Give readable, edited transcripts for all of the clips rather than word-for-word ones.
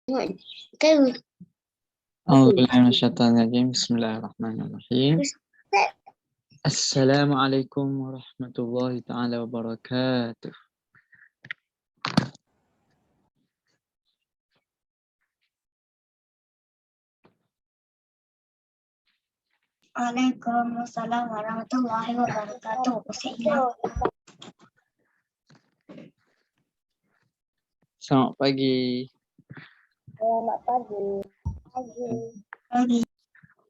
Kan A'udzubillahi Bismillahirrahmanirrahim. Assalamualaikum warahmatullahi taala wabarakatuh. Waalaikumsalam warahmatullahi wabarakatuh. Selamat pagi. Selamat pagi.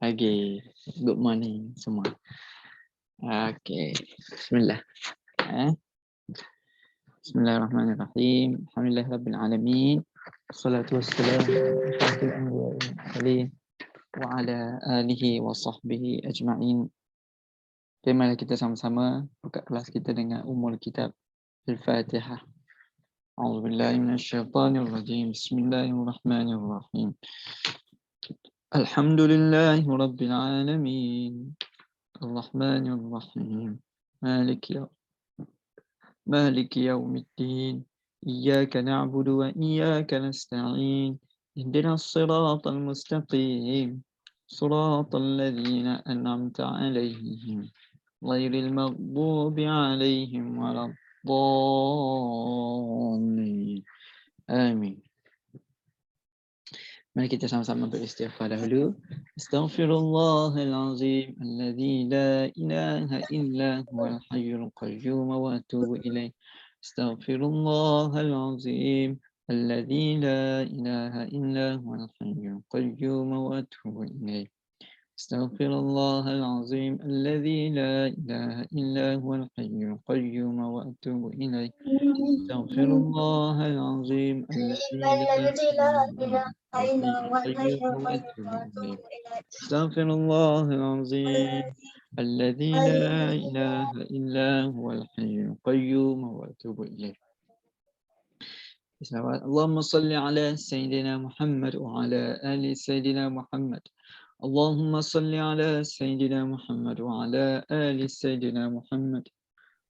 Pagi. Good morning semua. Okey. Bismillah. Bismillahirrahmanirrahim. Alhamdulillahirabbil alamin. Wassalatu wassalamu ala asyrafil anbiya'i wal mursalin wa ala alihi wa sahbihi ajma'in. Mari kita sama-sama buka kelas kita dengan Ummul Kitab Al-Fatihah. A'udzubillahi minasyaitonirrajim. Bismillahirrahmanirrahim. Alhamdulillahi rabbil alamin. Arrahmanirrahim. Maliki yaumiddin. Iyyaka na'budu wa iyyaka nasta'in. Ihdinas siratal mustaqim. Siratal ladzina an'amta 'alaihim. Ghairil maghdubi 'alaihim waladdallin. Amin. Mari kita sama-sama beristighfar dahulu. Astaghfirullahal azim alladzi la ilaha illa huwal hayyul qayyum wa atubu ilaih. Astaghfirullahal azim alladzi la ilaha illa huwal hayyul qayyum wa atubu ilaih. Astaghfirullahal azim alladzi la ilaha illa huwal hayyul qayyum wa atubu ilaih. Astaghfirullahal azim alladzi la ilaha استغفر الله العظيم الذي لا إله إلا هو الحي القيوم وأتوب إليه. اللهم صل على سيدنا محمد وعلى آل سيدنا محمد. اللهم صل على سيدنا محمد وعلى آل سيدنا محمد.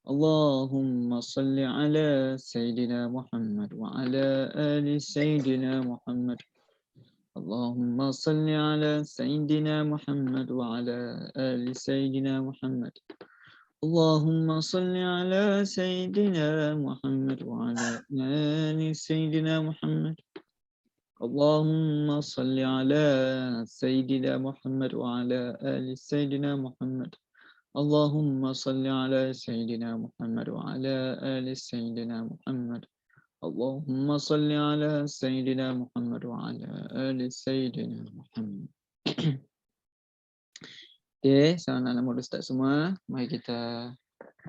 اللهم صل على سيدنا محمد وعلى آل سيدنا محمد. اللهم صل على سيدنا محمد وعلى آل سيدنا محمد. اللهم صل على سيدنا محمد وعلى آل سيدنا محمد. اللهم صل على سيدنا محمد وعلى آل سيدنا محمد. اللهم صل على سيدنا محمد وعلى آل سيدنا محمد. اللهم صل على سيدنا محمد وعلى آل سيدنا محمد. Okey, salam nama Ustaz semua. Mari kita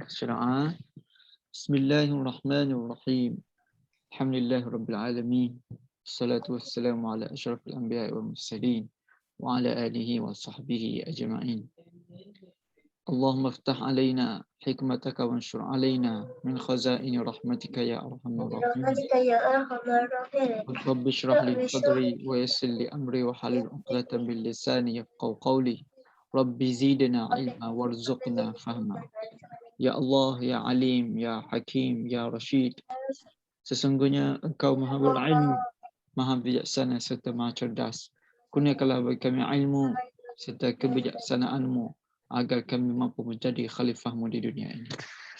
syara'ah. Bismillahirrahmanirrahim. Alhamdulillahirabbil alamin. Wassalatu wassalamu ala asyrafil anbiya'i wal mursalin wa ala alihi wa sahbihi ajma'in. Allahumma iftah alaina hikmataka wanshur alaina min khazaini rahmatika ya arhamar rahimin. Rabbi shrah li sadri wa yassir li amri wa halul 'uqdatam min lisani yafqahu qawli. Rabbi zidna ilma warzuqna fahma. Ya Allah, ya Alim, ya Hakim, ya Rashid. Sesungguhnya Engkau Maha berilmu, Maha bijaksana serta Maha cerdas. Kurniakanlah bagi kami ilmu serta kebijaksanaan-Mu agar kami mampu menjadi khalifah-Mu di dunia ini.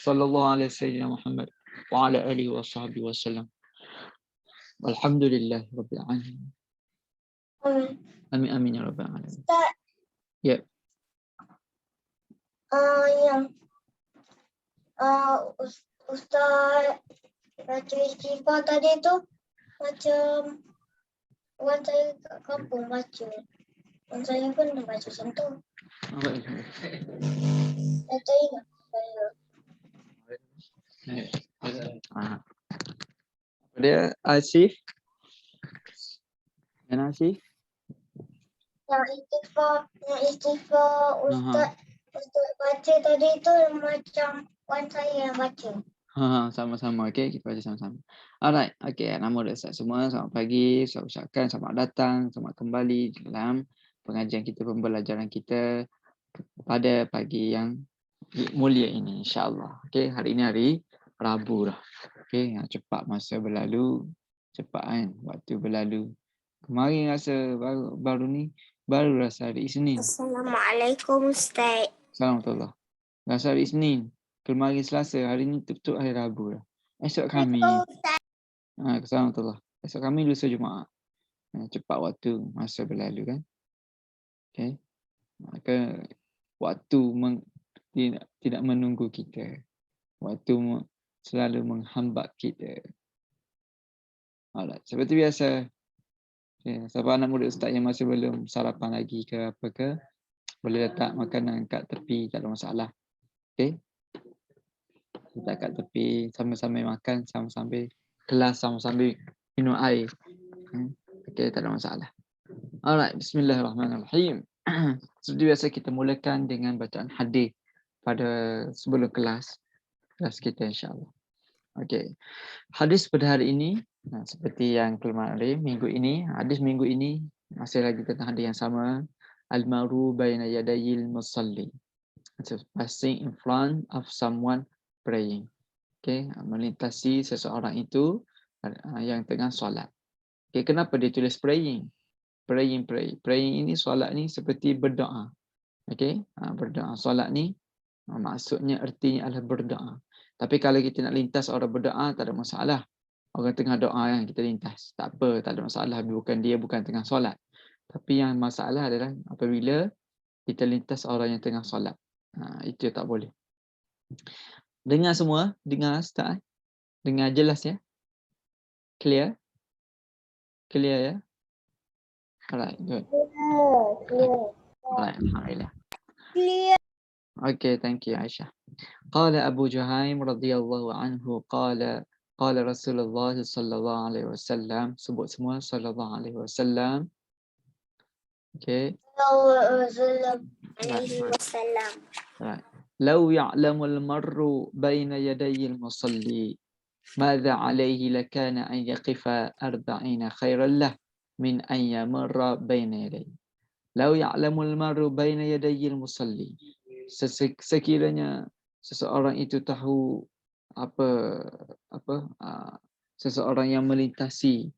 Sallallahu alaihi sayyidina Muhammad wa ala alihi wa sahbihi wasallam. Alhamdulillah rabbil alamin. Amin amin ya rabbal alamin. Ustaz. Ya. Yang Ustaz baca istighfar tadi tu macam orang saya kat kampung baca. Orang saya pun dah baca macam tu. Saya ingat saya. Dia Asif. Dan Asif. Yang istighfar Ustaz baca tadi tu macam orang saya yang baca. Sama-sama. Okey, kita baca sama-sama. Alright. Okey, nama Ustaz semua. Selamat pagi, selamat ucapkan, selamat datang, selamat kembali dalam pengajian kita, pembelajaran kita pada pagi yang mulia ini, insya-Allah. Okey, hari ini hari Rabu dah. Okey, cepat masa berlalu, cepat kan waktu berlalu. Kemarin rasa baru ni, baru rasa hari Isnin. Assalamualaikum Ustaz. Assalamualaikum. Rasa hari Isnin. Kemarin Selasa, hari ni betul hari Rabu dah. Esok Khamis. Assalamualaikum. Esok Khamis, lusa Jumaat. Cepat waktu, masa berlalu kan. Okay. Maka waktu tidak menunggu kita. Waktu selalu menghambat kita. Alright, seperti biasa. Okay. Siapa anak murid ustaz yang masih belum sarapan lagi ke apa ke, boleh letak makanan kat tepi, tak ada masalah. Okay. Letak kat tepi, sambil-sambil makan, sambil-sambil kelas, sambil-sambil minum air. Okay, tak ada masalah. Alright, bismillahirrahmanirrahim. Seperti biasa kita mulakan dengan bacaan hadis pada sebelum kelas kita insya-Allah. Okey. Hadis pada hari ini seperti yang kemarin minggu ini, hadis minggu ini masih lagi tentang hadis yang sama, al-maru baina yadayil musalli. So, passing in front of someone praying. Okey, melintasi seseorang itu yang tengah solat. Okey, kenapa dia tulis praying? Praying ini, solat ni seperti berdoa. Okey, berdoa. Solat ni maksudnya, artinya adalah berdoa. Tapi kalau kita nak lintas orang berdoa, tak ada masalah. Orang tengah doa yang kita lintas, tak apa, tak ada masalah. Bukan tengah solat. Tapi yang masalah adalah apabila kita lintas orang yang tengah solat. Itu tak boleh. Dengar semua? Dengar Ustaz? Dengar jelas ya? Clear? Clear ya? Alright, good. Alright, alhamdulillah. Okay, thank you Aisyah. قال أبو جهيم رضي الله عنه قال رسول الله صلى الله عليه وسلم. Sebut semua صلى الله عليه وسلم. Okay. Right. لو يعلم المر بين يدي المصلي ماذا عليه لكان أن يقف 40 خيرا له من أن يمر بين يديه. لو يعلم المر بين يدي المصلي. Sekiranya seseorang itu tahu seseorang yang melintasi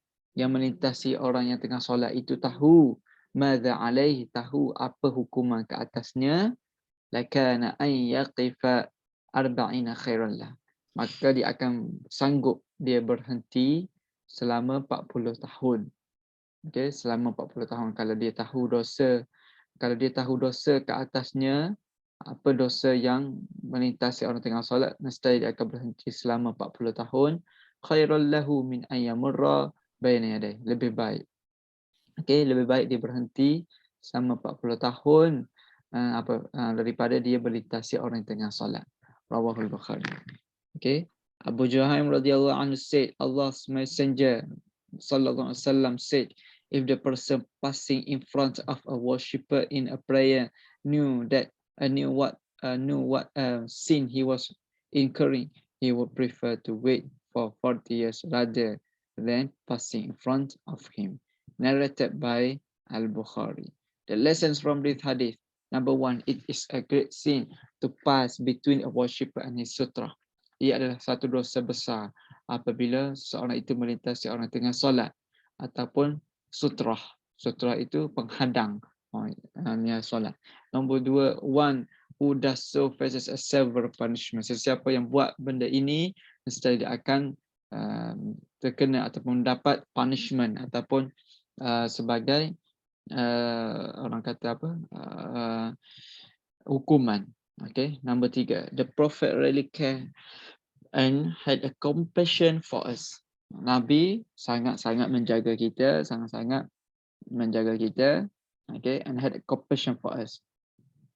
orang yang tengah solat itu tahu madza alaihi, tahu apa hukuman ke atasnya, lakana an yaqifa 40 khairan lah, maka dia akan sanggup dia berhenti selama 40 tahun. Okey, selama 40 tahun. Kalau dia tahu dosa ke atasnya, apa dosa yang melintasi orang tengah solat, mesti dia akan berhenti selama 40 tahun. Khairul lahu min ayyamurra baina yadayhi. Lebih baik. Okey, lebih baik dia berhenti selama 40 tahun daripada dia melintasi orang yang tengah solat. Rawahul Bukhari. Okey. Abu Juhaim radhiyallahu anhu said, Allah's Messenger sallallahu alaihi wasallam said, if the person passing in front of a worshipper in a prayer knew what sin he was incurring, he would prefer to wait for 40 years rather than passing in front of him. Narrated by Al-Bukhari. The lessons from this hadith. Number 1, it is a great sin to pass between a worshipper and his sutra. Ia adalah satu dosa besar apabila seorang itu melintasi orang tengah solat ataupun sutrah. Sutrah itu penghadang solat. Nombor 2, one who does so faces a severe punishment. Sesiapa yang buat benda ini, mesti dia akan terkena ataupun mendapat punishment ataupun sebagai orang kata hukuman. Okay. Number 3, the Prophet really care and had a compassion for us. Nabi sangat-sangat menjaga kita, okay, and had a compassion for us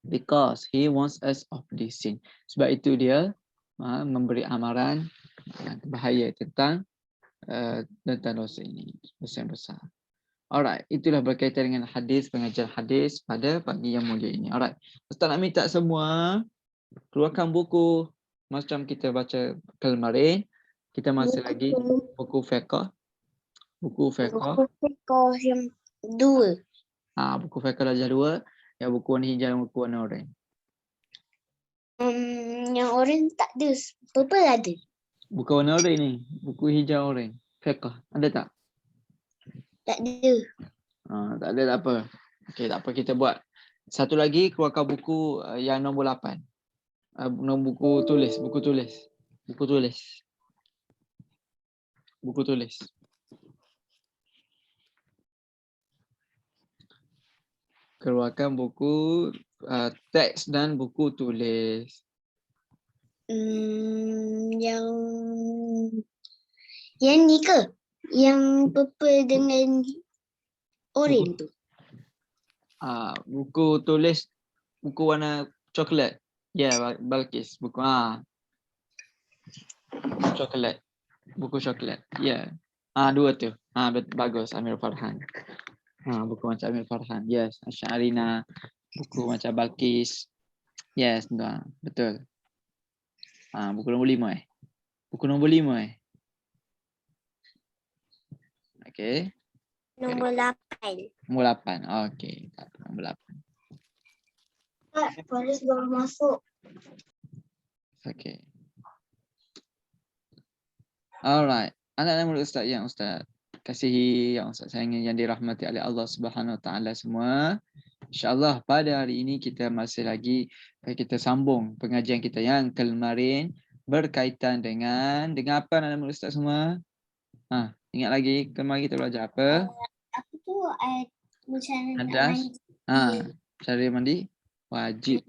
because he wants us of this sin. Sebab itu dia memberi amaran bahaya tentang dosa ini, dosa yang besar. Alright, itulah berkaitan dengan hadis, pengajaran hadis pada pagi yang mulia ini. Alright, Ustaz nak minta semua keluarkan buku macam kita baca kemarin. Kita masih lagi buku fiqh. Buku fiqh yang 2. Buku fiqh darjah 2. Yang buku warna hijau dan buku warna oranye. Yang oranye tak ada. Purple ada. Buku warna oranye ni. Buku hijau oranye. Fiqh. Ada tak? Tak ada. Tak ada, tak apa. Okey, tak apa, kita buat. Satu lagi, keluarkan buku yang nombor 8. Nombor buku tulis. Keluarkan buku teks dan buku tulis. Yang ni ke? Yang purple dengan orange tu. Buku tulis, buku warna coklat. Ya, Balkis. Buku coklat. Buku coklat. Ya. Dua tu. Bagus, Amir Farhan. Buku macam Amir Farhan. Yes. Syarina. Buku macam Balkis. Yes, betul. Buku nombor 5 Buku nombor 5 Okey. Nombor 8. Nombor 8. Okey. Nombor 8. Faris baru masuk. Okey. Alright. Anak-anak murid Ustaz yang Ustaz kasihi, yang Ustaz sayangi, yang dirahmati oleh Allah Subhanahu Wa Taala semua. InsyaAllah pada hari ini kita masih lagi kita sambung pengajian kita yang kemarin berkaitan dengan apa anak-anak murid Ustaz semua? Ingat lagi kemarin kita belajar apa? Apa tu? Hadas. Cara mandi wajib.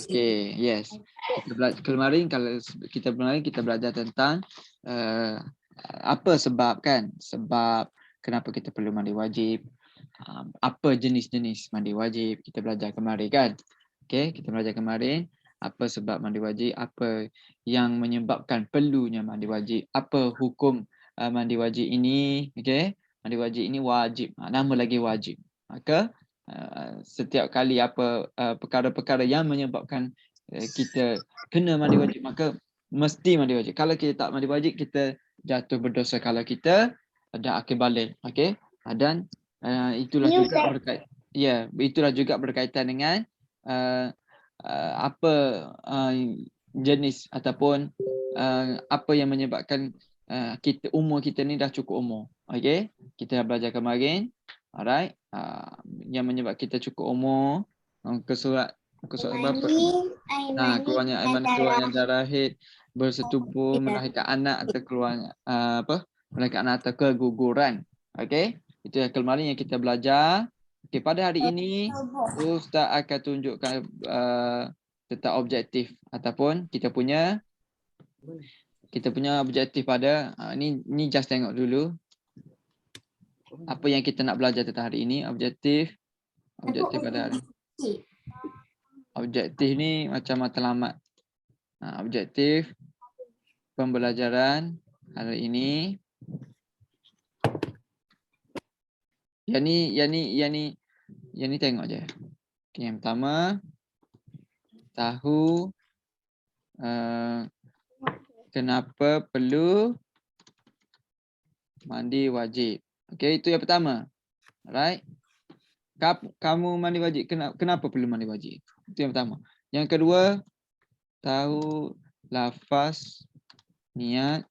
Okey, yes. Kemarin kita belajar tentang apa sebab kan? Sebab kenapa kita perlu mandi wajib. Apa jenis-jenis mandi wajib kita belajar kemarin kan? Okey, kita belajar kemarin apa sebab mandi wajib, apa yang menyebabkan perlunya mandi wajib, apa hukum mandi wajib ini, okey? Mandi wajib ini wajib. Nama lagi wajib. Maka setiap kali apa perkara-perkara yang menyebabkan kita kena mandi wajib, maka mesti mandi wajib. Kalau kita tak mandi wajib, kita jatuh berdosa kalau kita ada akil balik. Okey? Dan itulah juga berkaitan dengan apa jenis ataupun apa yang menyebabkan umur kita ni dah cukup umur. Okey? Kita dah belajar kemarin. Alright. Yang menyebabkan kita cukup umur, muka surat berapa? Keluarnya air mani, keluarnya darah haid, bersetubuh, melahirkan anak atau keluarnya melahirkan anak atau keguguran. Okey? Itu yang kemarin yang kita belajar. Okey, pada hari ini Ustaz akan tunjukkan tentang objektif ataupun kita punya objektif pada ni just tengok dulu. Apa yang kita nak belajar tentang hari ini, objektif pada hari. Objektif ni macam matlamat. Objektif pembelajaran hari ini. Yang ni tengok je. Okay, yang pertama, tahu kenapa perlu mandi wajib. Okey, itu yang pertama. Alright. Kamu mandi wajib, kenapa perlu mandi wajib? Itu yang pertama. Yang kedua, tahu lafaz niat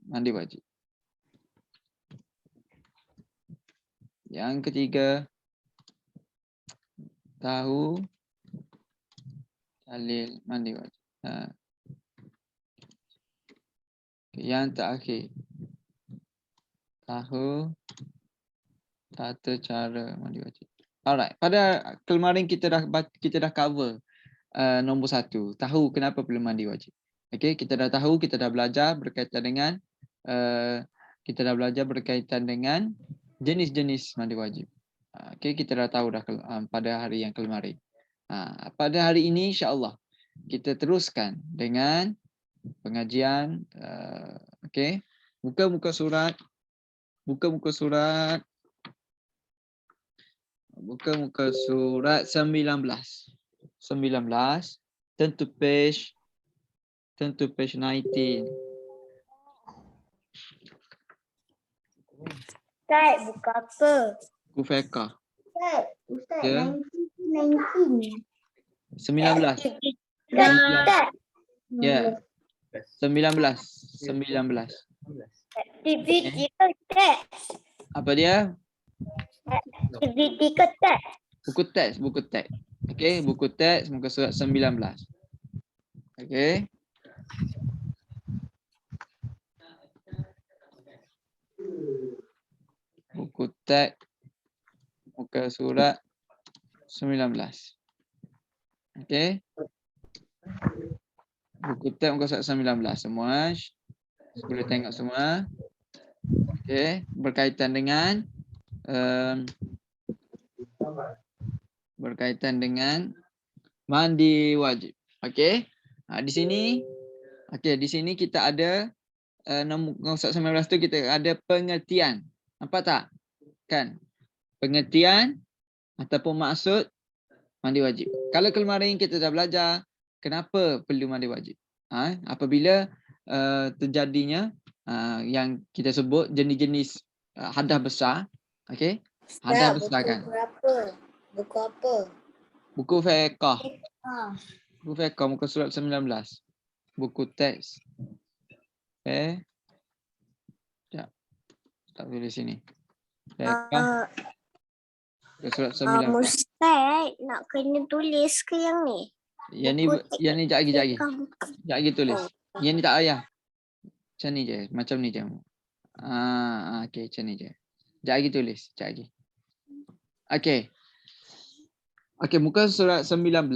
mandi wajib. Yang ketiga, tahu dalil mandi wajib. Yang terakhir, tahu tata cara mandi wajib. Alright, pada kemarin kita dah cover nombor 1, tahu kenapa perlu mandi wajib. Okey, kita dah tahu, kita dah belajar berkaitan dengan jenis-jenis mandi wajib. Okey, kita dah tahu pada hari yang kemarin. Pada hari ini insya-Allah kita teruskan dengan pengajian. Okey, buka surat 19. Turn to page 19. Ustaz, buka apa? Buku fiqh. Ustaz, Ya. 19. 19. Ustaz. Ya. 19. Aktiviti ke teks? Apa dia? Aktiviti ke teks? Buku teks, buku teks. Okey, buku teks muka surat 19. Okey. Buku teks muka surat 19. Okey. Buku teks muka surat 19 semua. Boleh tengok semua. Okey, berkaitan dengan mandi wajib. Okey. Di sini kita ada nombor 19 tu kita ada pengertian. Nampak tak? Kan? Pengertian ataupun maksud mandi wajib. Kalau kemarin kita dah belajar kenapa perlu mandi wajib. Apabila terjadinya yang kita sebut jenis-jenis hadas besar. Okey? Hadas besar kan. Buku apa? Buku fiqh. Ah. Buku fiqh muka surat 19. Buku teks. Sekejap. Tak boleh sini. Fiqh. Muka surat 19. Ustaz, nak kena tulis ke yang ni? Yang ni sekejap lagi. Sekejap lagi tulis. Yang ni tak payah. Macam ni je. Macam ni je. Okey, macam ni je. Sekejap lagi tulis. Sekejap lagi. Okey. Okey, muka surat 19.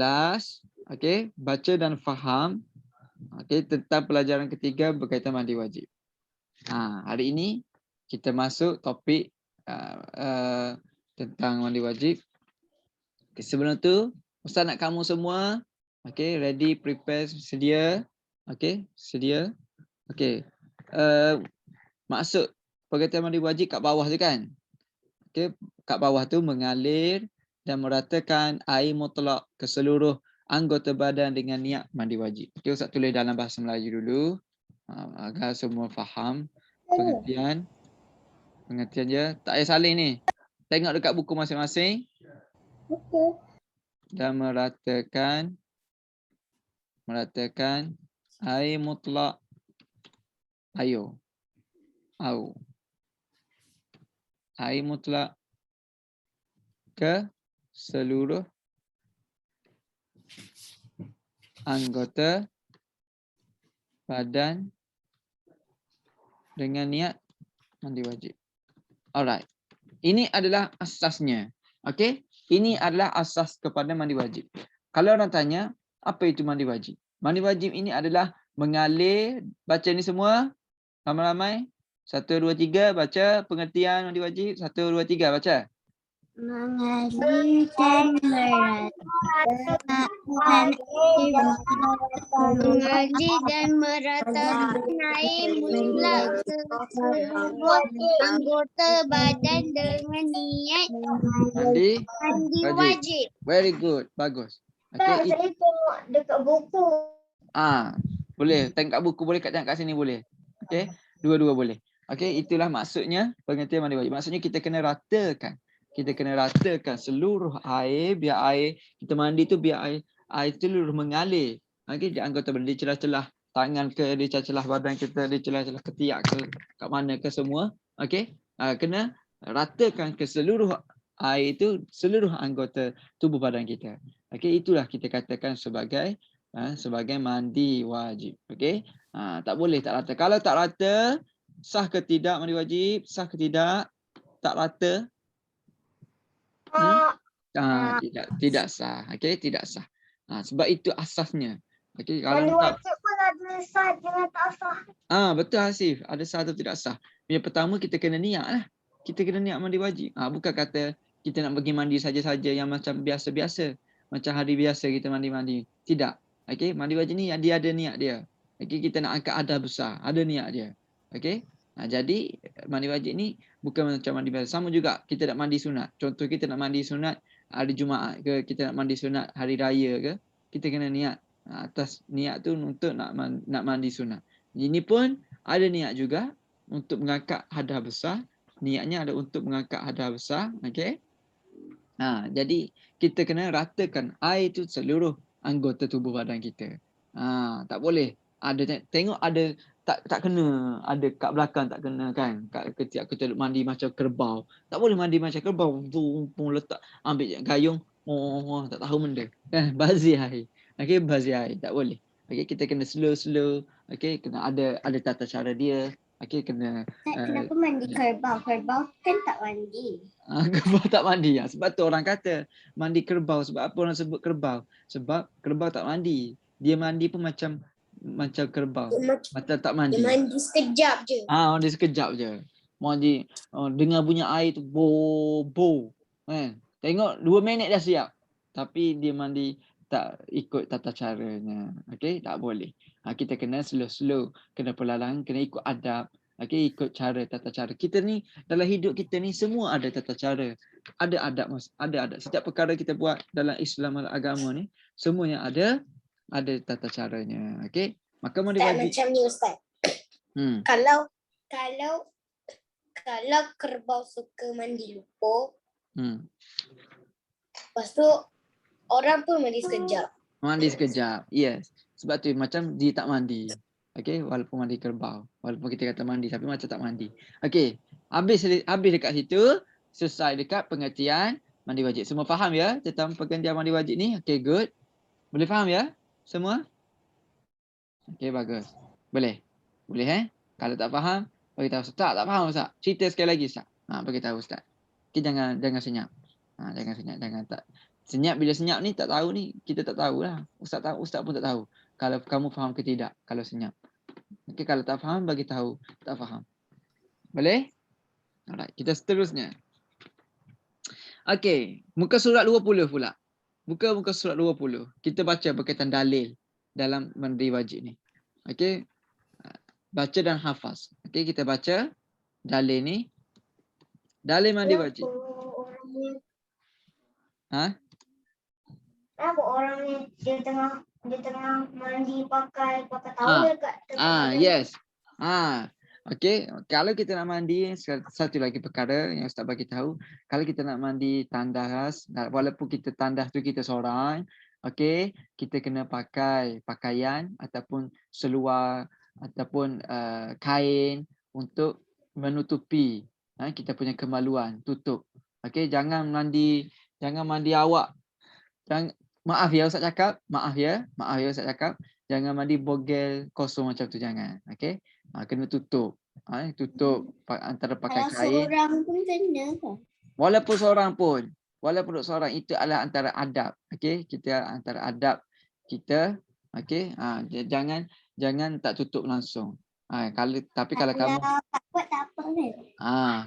Okey, baca dan faham. Okey, tentang pelajaran ketiga berkaitan mandi wajib. Hari ini kita masuk topik tentang mandi wajib. Okay, sebelum tu, Ustaz nak kamu semua, okay, ready, prepare, sedia. Okay, sedia. Okay. Maksud perkataan mandi wajib kat bawah tu kan? Okay, kat bawah tu mengalir dan meratakan air mutlak ke seluruh anggota badan dengan niat mandi wajib. Okay, Ustaz tulis dalam bahasa Melayu dulu agar semua faham pengertian. Pengertian je. Tak payah salin ni. Tengok dekat buku masing-masing. Dan meratakan air mutlak air mutlak ke seluruh anggota badan dengan niat mandi wajib. Alright. Ini adalah asasnya. Okey? Ini adalah asas kepada mandi wajib. Kalau orang tanya, apa itu mandi wajib? Mandi wajib ini adalah mengalir, baca ni semua ramai-ramai. 1, 2, 3 baca pengertian mandi wajib. 1, 2, 3 baca. Mengalir dan meratakan air mutlak ke seluruh anggota badan dengan niat mandi wajib. Very good. Bagus. Okay. Saya tengok dekat buku. Boleh. Tengok kat buku boleh, tengok kat sini boleh. Okey. Dua-dua boleh. Okey, itulah maksudnya pengertian mandi wajib. Maksudnya kita kena ratakan. Kita kena ratakan seluruh air, biar air kita mandi tu biar air seluruh mengalir. Okey, di anggota badan, di celah-celah tangan ke, di celah-celah badan kita, di celah-celah ketiak ke, kat mana ke semua. Okey. Kena ratakan ke seluruh air itu, seluruh anggota tubuh badan kita. Okey, itulah kita katakan sebagai mandi wajib. Okey. Tak boleh tak rata. Kalau tak rata, sah ke tidak mandi wajib? Sah ke tidak? Tak rata? Tidak sah. Okey, tidak sah. Sebab itu asasnya. Okey, kalau mandi wajib pun ada sah dengan tak sah. Betul Hasif, ada sah atau tidak sah. Yang pertama kita kena niat lah. Kita kena niat mandi wajib. Bukan kata kita nak pergi mandi saja-saja yang macam biasa-biasa. Macam hari biasa kita mandi-mandi. Tidak. Okey, mandi wajib ni dia ada niat dia. Okey, kita nak angkat hadas besar, ada niat dia. Okey. Jadi mandi wajib ni bukan macam mandi biasa. Sama juga kita nak mandi sunat. Contoh kita nak mandi sunat hari Jumaat ke, kita nak mandi sunat hari raya ke, kita kena niat. Atas niat tu untuk nak mandi sunat. Ini pun ada niat juga untuk mengangkat hadas besar. Niatnya ada untuk mengangkat hadas besar. Okey. Jadi kita kena ratakan air tu seluruh anggota tubuh badan kita. Tak boleh. Tengok ada tak kena, ada kat belakang tak kena kan. Ketika kita mandi macam kerbau, tak boleh mandi macam kerbau. Pun letak ambil gayung, tak tahu benda. Kan bazir air. Okey, bazir air tak boleh. Okey, kita kena slow. Okey, kena ada tata cara dia. Okey, kena Kenapa mandi kerbau? Kerbau kan tak mandi. kerbau tak mandi. Sebab tu orang kata mandi kerbau. Sebab apa orang sebut kerbau? Sebab kerbau tak mandi. Dia mandi pun macam kerbau. Macam tak mandi. Dia mandi sekejap je. Mandi sekejap je. Mandi dengar bunyi air tu bo. Kan? Tengok 2 minit dah siap. Tapi dia mandi tak ikut tata caranya. Okey, tak boleh. Kita kena slow, kena perlahan, kena ikut adab. Okey, ikut cara tata cara. Kita ni dalam hidup kita ni semua ada tata cara. Ada adab, ada adab. Setiap perkara kita buat dalam Islam agama ni semuanya ada tata caranya. Okey? Maka mandi Tak wajib. macam ni Ustaz. Kalau kerbau suka mandi lumpur, lepas tu orang pun mandi sekejap. Mandi sekejap. Yes. Sebab tu macam dia tak mandi. Okey, walaupun mandi kerbau. Walaupun kita kata mandi tapi macam tak mandi. Okey. Habis dekat situ, selesai dekat pengertian mandi wajib. Semua faham ya tentang pengertian mandi wajib ni? Okey, good. Boleh faham ya? Semua? Okey, bagus. Boleh. Boleh Kalau tak faham, bagi tahu Ustaz. Tak faham Ustaz. Cerita sekali lagi Ustaz. Bagi tahu Ustaz. Okey, jangan senyap. Jangan senyap, jangan tak. Senyap bila senyap ni tak tahu ni, kita tak tahulah. Ustaz pun tak tahu kalau kamu faham ke tidak kalau senyap. Okey, kalau tak faham bagi tahu tak faham. Boleh? Alright, kita seterusnya. Okey, muka surat 20 pula. Muka surat 20. Kita baca berkaitan dalil dalam mandi wajib ni. Okey. Baca dan hafaz. Okey, kita baca dalil ni. Dalil mandi wajib. Kenapa orang ni dia tengah mandi pakai towel kat tempat yes. Okey, kalau kita nak mandi, satu lagi perkara yang Ustaz bagi tahu, kalau kita nak mandi tandas, walaupun kita tandas tu kita seorang, okey, kita kena pakai pakaian ataupun seluar ataupun kain untuk menutupi kita punya kemaluan, tutup. Okey, jangan mandi awak. Maaf ya Ustaz cakap, Ustaz cakap, jangan mandi bogel kosong macam tu, jangan. Okey. Kena tutup. Tutup antara pakai kain. Seorang pun kena ke? Walaupun seorang itu adalah antara adab. Okey, kita antara adab kita. Okey. Jangan tak tutup langsung. Kalau kamu tak apa kan?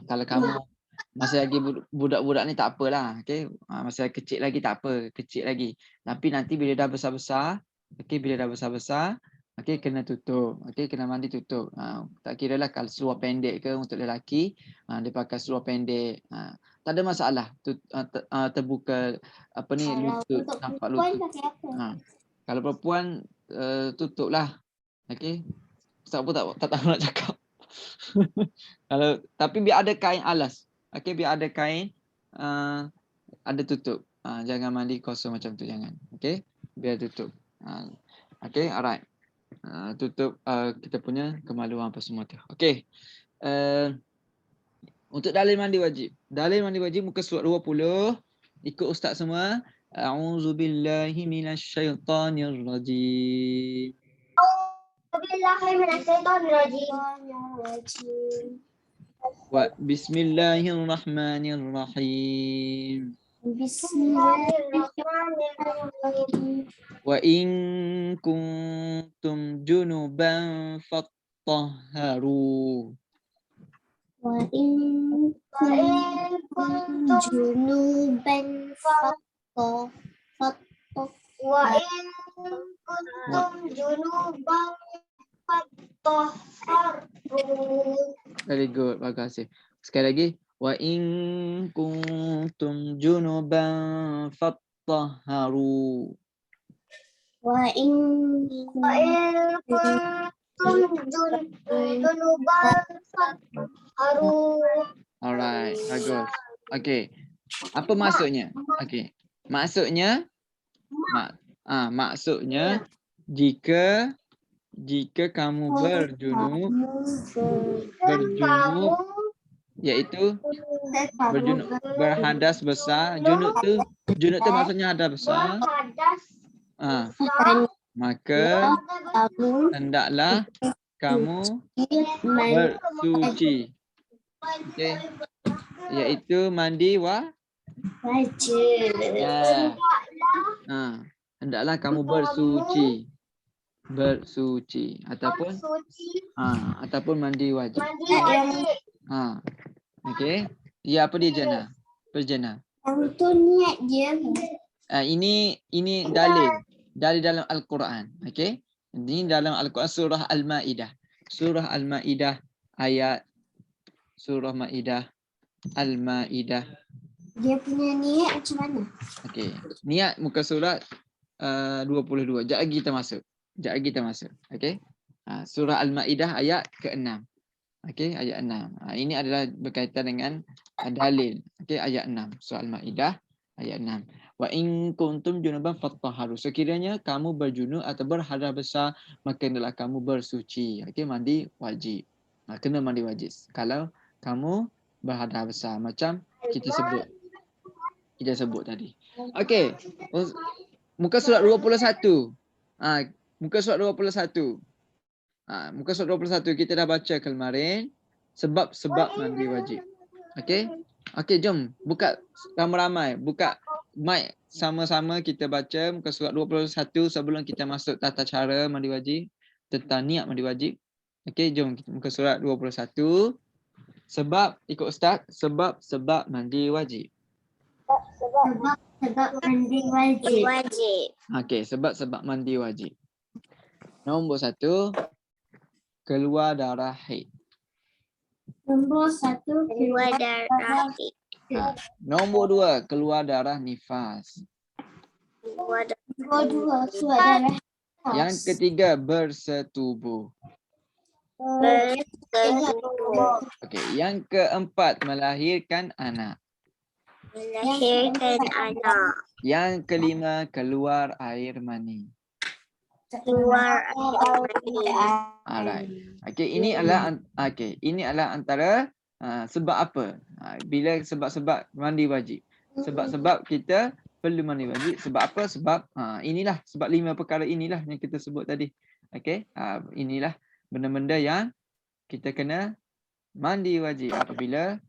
kalau kamu masih lagi budak-budak ni tak apalah. Okey. Masa kecil lagi tak apa, kecil lagi. Tapi nanti bila dah besar-besar, okey, kena tutup. Okey, kena mandi tutup. Tak kira lah kalau seluar pendek ke untuk lelaki, dia pakai seluar pendek. Tak ada masalah. Terbuka lutut, nampak lutut. Kalau perempuan tutuplah. Okey. Ustaz pun tak tahu nak cakap. Tapi biar ada kain alas. Okey, biar ada kain ada tutup. Jangan mandi kosong macam tu, jangan. Okey, biar tutup. Okey, alright. Tutup kita punya kemaluan apa semua tu. Okey. Untuk dalil mandi wajib. Dalil mandi wajib muka surat 20. Ikut ustaz semua. A'udzubillahi minasyaitonirrajim. Bismillahirrahmanirrahim. Bismillahirrahmanirrahim. Wa in kuntum junuban fattahharu. Wa in kuntum junuban fattahharu. Very good, bagus. Sekali lagi. Wa in kuntum junuban fattahharu. Wa in kuntum junuban fattahharu. Alright, bagus. Okey. Apa maksudnya? Okey. Maksudnya jika Jika kamu berjunub, Kamu iaitu berjunub, berhadas besar. Junub tu maksudnya hadas besar. berhadas Ah, maka hendaklah kamu bersuci. Okey. Iaitu mandi hendaklah kamu bersuci. Bersuci ataupun ataupun mandi wajib. mandi wajib. Okey. Ya, apa dia Jana? Apa Jana? Itu niat dia. Ini dalil dalam Al-Quran. Okey. Ini dalam Al-Quran surah Al-Maidah. Surah Al-Maidah ayat surah Maidah Al-Maidah. Dia punya niat macam mana? Okey. Niat muka surat 22. Sekejap lagi kita masuk. Okey. Surah Al-Maidah ayat ke-6. Okey, ayat 6. Ini adalah berkaitan dengan dalil. Okey, ayat 6. Surah Al-Maidah ayat 6. Wa in kuntum junuban fattaharu. Sekiranya kamu berjunub atau berhadas besar, maka hendaklah kamu bersuci. Okey, mandi wajib. Kena mandi wajib. Kalau kamu berhadas besar macam kita sebut tadi. Okey. Muka surat 21. Muka surat 21. Muka surat 21 kita dah baca kemarin sebab mandi wajib. Okey? Okey, jom buka ramai-ramai. Buka mic sama-sama kita baca muka surat 21 sebelum kita masuk tata cara mandi wajib, tentang niat mandi wajib. Okey, jom muka surat 21. Sebab ikut ustaz, sebab mandi wajib. Sebab mandi wajib. Okey, sebab mandi wajib. Nombor 1, keluar darah haid. Nombor 1, keluar darah haid. Nombor 2, keluar darah nifas. Nombor 2, keluar darah. Yang ketiga, bersetubuh. Okey, yang keempat, melahirkan anak. Yang kelima, keluar air mani. Alright. Okey, ini adalah antara sebab apa? Bila sebab mandi wajib. Sebab kita perlu mandi wajib. Sebab apa? Sebab inilah sebab 5 perkara inilah yang kita sebut tadi. Okey? Inilah benda-benda yang kita kena mandi wajib apabila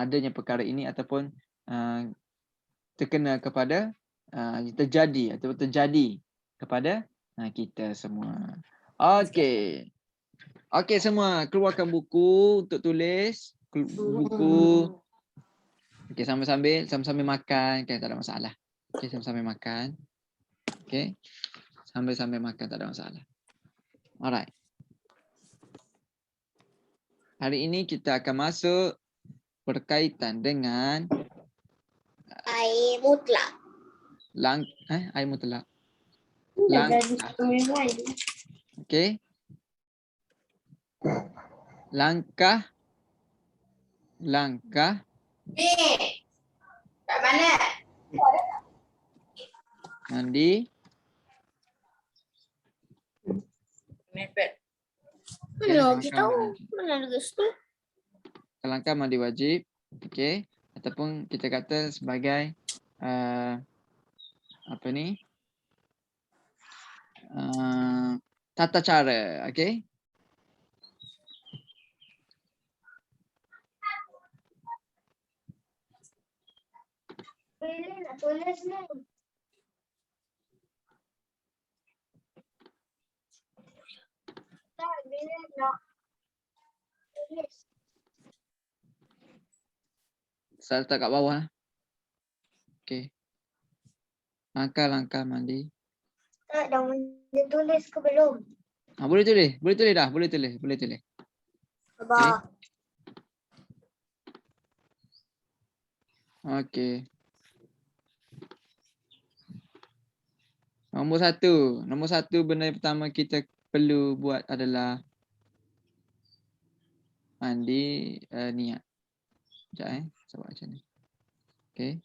adanya perkara ini ataupun terkena kepada terjadi kepada kita semua. Okey. Okey semua, keluarkan buku untuk tulis. Buku. Okey, sambil makan, kan tak ada masalah. Okey, sambil makan. Okey. Sambil makan tak ada masalah. Alright. Hari ini kita akan masuk berkaitan dengan Air mutlak. air mutlak. Langkah. Okey. Langkah. Kat mana? Mandi. Mana kita tahu? Mana ada situ? Langkah mandi wajib. Okey. Ataupun kita kata sebagai apa ni? Tata cara. Okey. Bila nak tulis ni? Tak, bila nak tulis. Saya letak kat bawah. Okey. Langkah mandi. Tak, dah boleh tulis ke belum? Boleh tulis dah. Boleh tulis. Abah. Okey. Nombor satu benda yang pertama kita perlu buat adalah mandi niat. Sekejap saya buat macam ni. Okey.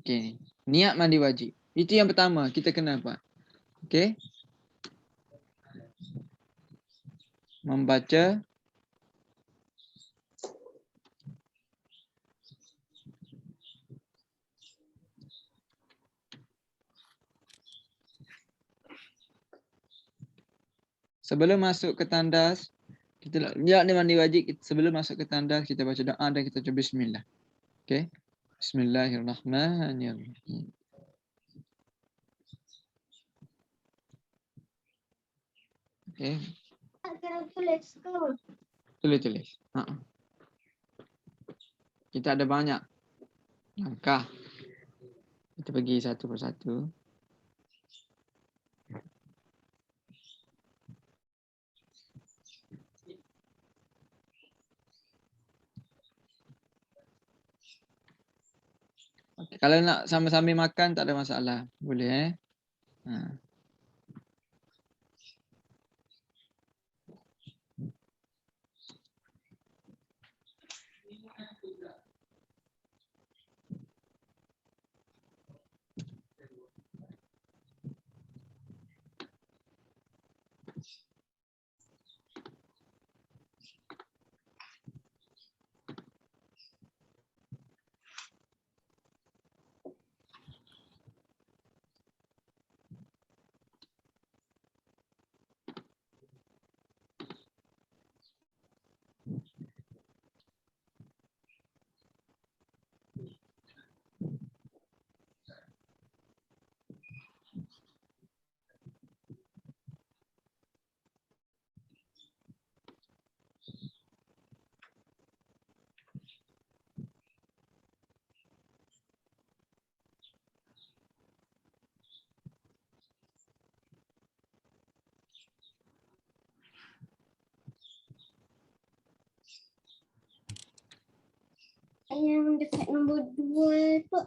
Okey. Niat mandi wajib. Itu yang pertama kita kena buat. Okey. Membaca sebelum masuk ke tandas, kita niat mandi wajib. Sebelum masuk ke tandas, kita baca doa dan kita baca bismillah. Okey. Bismillahirrahmanirrahim. Okey. Kena tulis tu. Tulis. Kita ada banyak langkah. Kita pergi satu persatu. Okay. Kalau nak sama-sama makan tak ada masalah. Boleh Yang dekat nombor 2 tu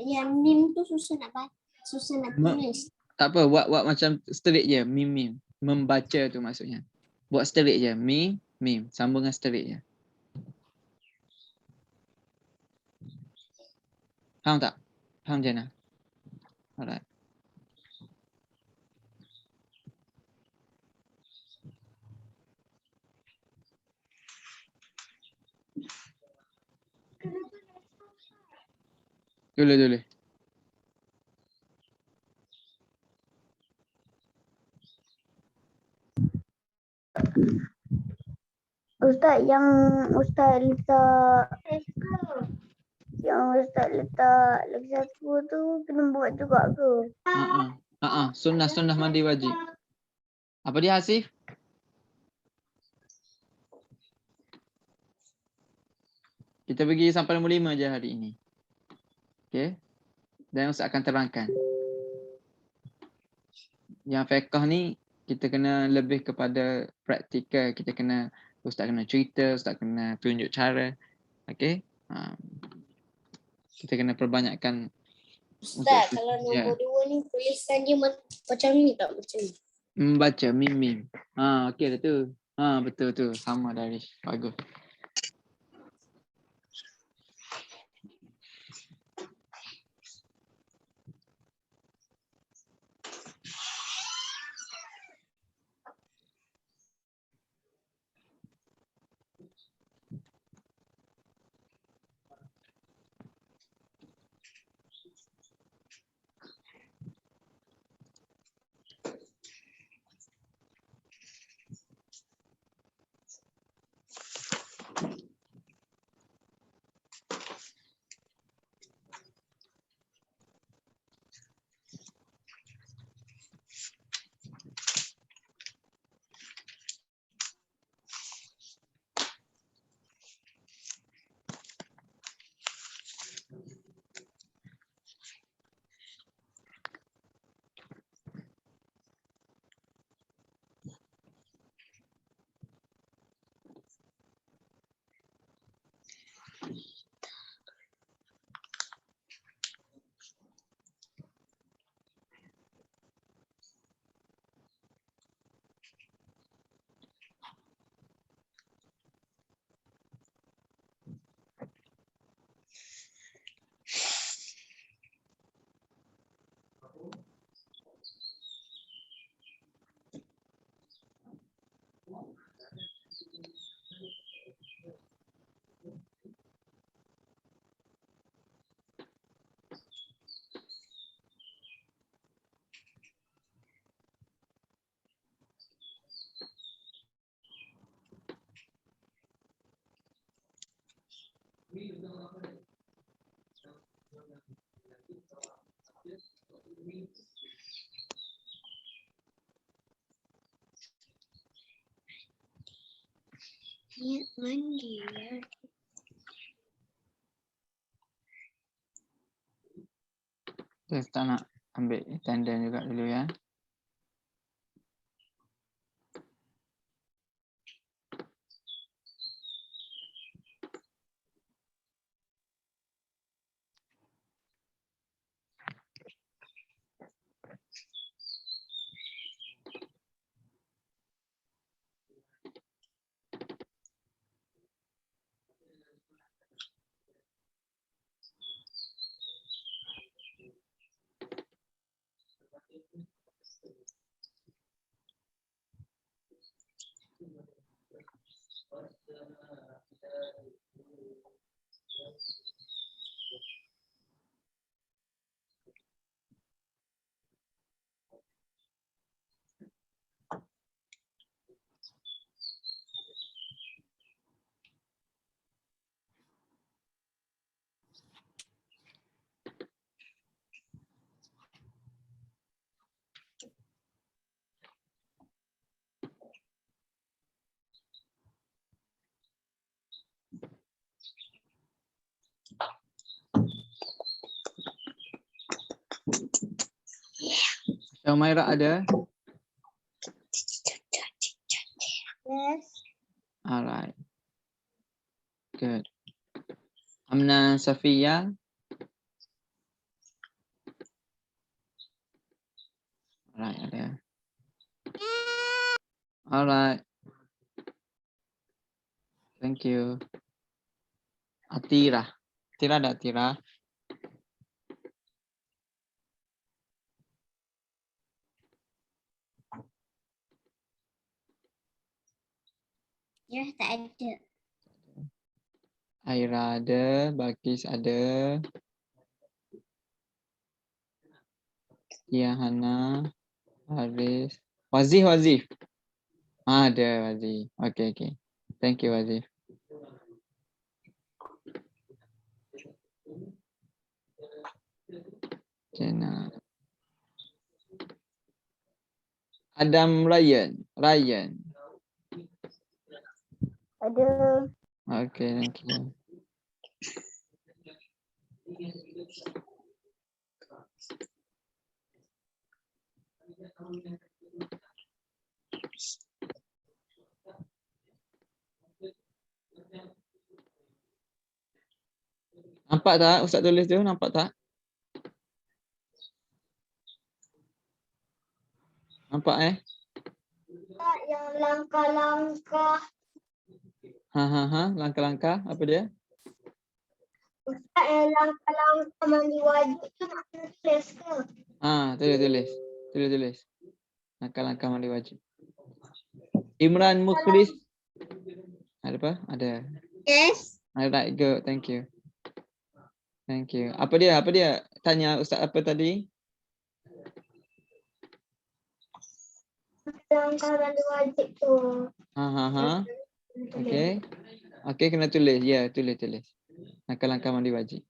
yang mim tu susah nak baca, susah nak tulis. Tak apa, buat macam straight je. Mim. Membaca tu maksudnya. Buat straight je. Mim. Sambung dengan straight je. Faham tak? Faham Jana? Alright. Tulis. Ustaz, yang Ustaz letak lagi satu tu kena buat juga ke? Sunnah mandi wajib. Apa dia Hasif? Kita pergi sampai nombor 5 je hari ini. Okey. Dan Ustaz akan terangkan. Yang fiqh ni kita kena lebih kepada praktikal. Ustaz kena cerita, Ustaz kena tunjuk cara. Okey. Kita kena perbanyakkan. Ustaz, kalau nombor 2 ni tulisan dia macam ni tak, macam ni? Membaca mim. Okey dah tu. Betul tu. Sama Darish. Bagus. Mandi ya. Kita nak ambil tanda juga dulu ya. Syamaira ada? Yes. Alright. Good. Amna Safiya? Alright, ada. Alright. Thank you. Atira. Atira ada Atira? Ya, tak ada. Aira ada, Balkis ada. Hana, Haris. Wazif. Ada Wazif. Okay. Thank you Wazif. Jana. Adam Ryan. Ada. Okay, thank you. Nampak tak Ustaz tulis tu? Nampak tak? Nampak Tak, yang langkah-langkah. Langkah-langkah apa dia? Ustaz, yang langkah-langkah mandi wajib tu nak kena tulis ke? Tulis. Langkah-langkah mandi wajib. Imran Mukhlis. Ada apa? Ada. Yes. Alright, good. Thank you. Apa dia? Tanya Ustaz apa tadi? Langkah mandi wajib tu. Okay, kena tulis. Ya, tulis. Langkah-langkah mandi wajib.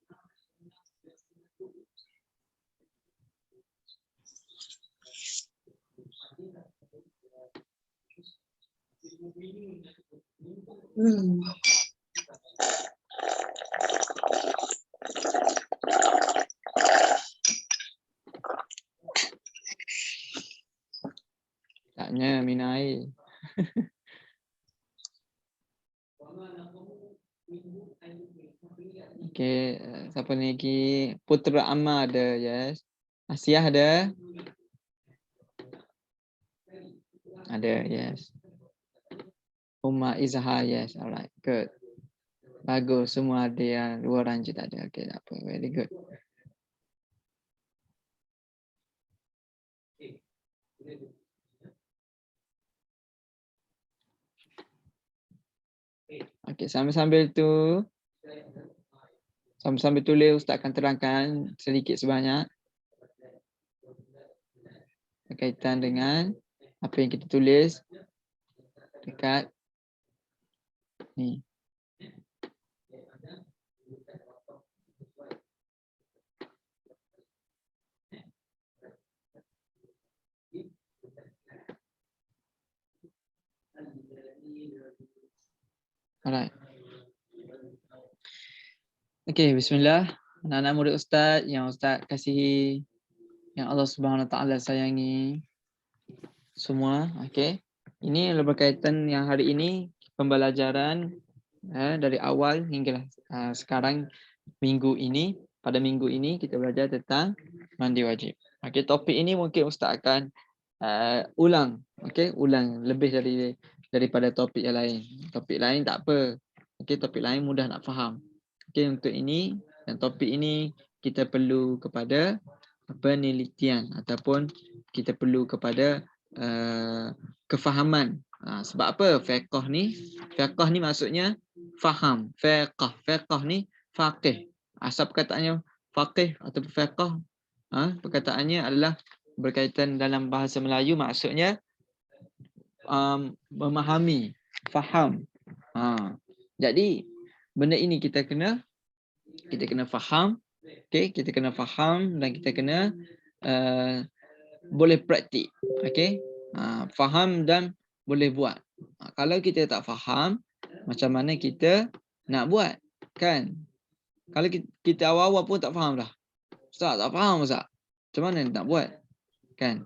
Taknya minum air. Okay, siapa ni lagi? Putra Amma ada, yes. Asiah ada? Ada, yes. Umar Izhar, yes. Alright, good. Bagus, semua ada yang dua orang je tak ada. Okay, tak apa. Very good. Okay, sambil-sambil tulis, Ustaz akan terangkan sedikit sebanyak berkaitan dengan apa yang kita tulis dekat ni. Alright. Okay, bismillah. Anak-anak murid Ustaz yang Ustaz kasihi, yang Allah Subhanahu Wa Taala sayangi semua. Okay. Ini adalah berkaitan yang hari ini pembelajaran dari awal hingga sekarang minggu ini. Pada minggu ini kita belajar tentang mandi wajib. Okay, topik ini mungkin Ustaz akan ulang. Okay, ulang lebih daripada topik yang lain. Topik lain tak apa. Okay, topik lain mudah nak faham. Okay, untuk ini dan topik ini kita perlu kepada penelitian ataupun kita perlu kepada kefahaman. Sebab apa? Fiqh ni maksudnya faham. Fiqh ni faqih. Asal perkataannya faqih atau fiqh, perkataannya adalah berkaitan dalam bahasa Melayu, maksudnya memahami, faham. Jadi benda ini kita kena faham. Okay, kita kena faham dan kita kena boleh praktik. Okay, faham dan boleh buat. Kalau kita tak faham, macam mana kita nak buat, kan? Kalau kita awal-awal pun tak faham dah. Ustaz, tak faham Ustaz. Macam mana nak buat, kan?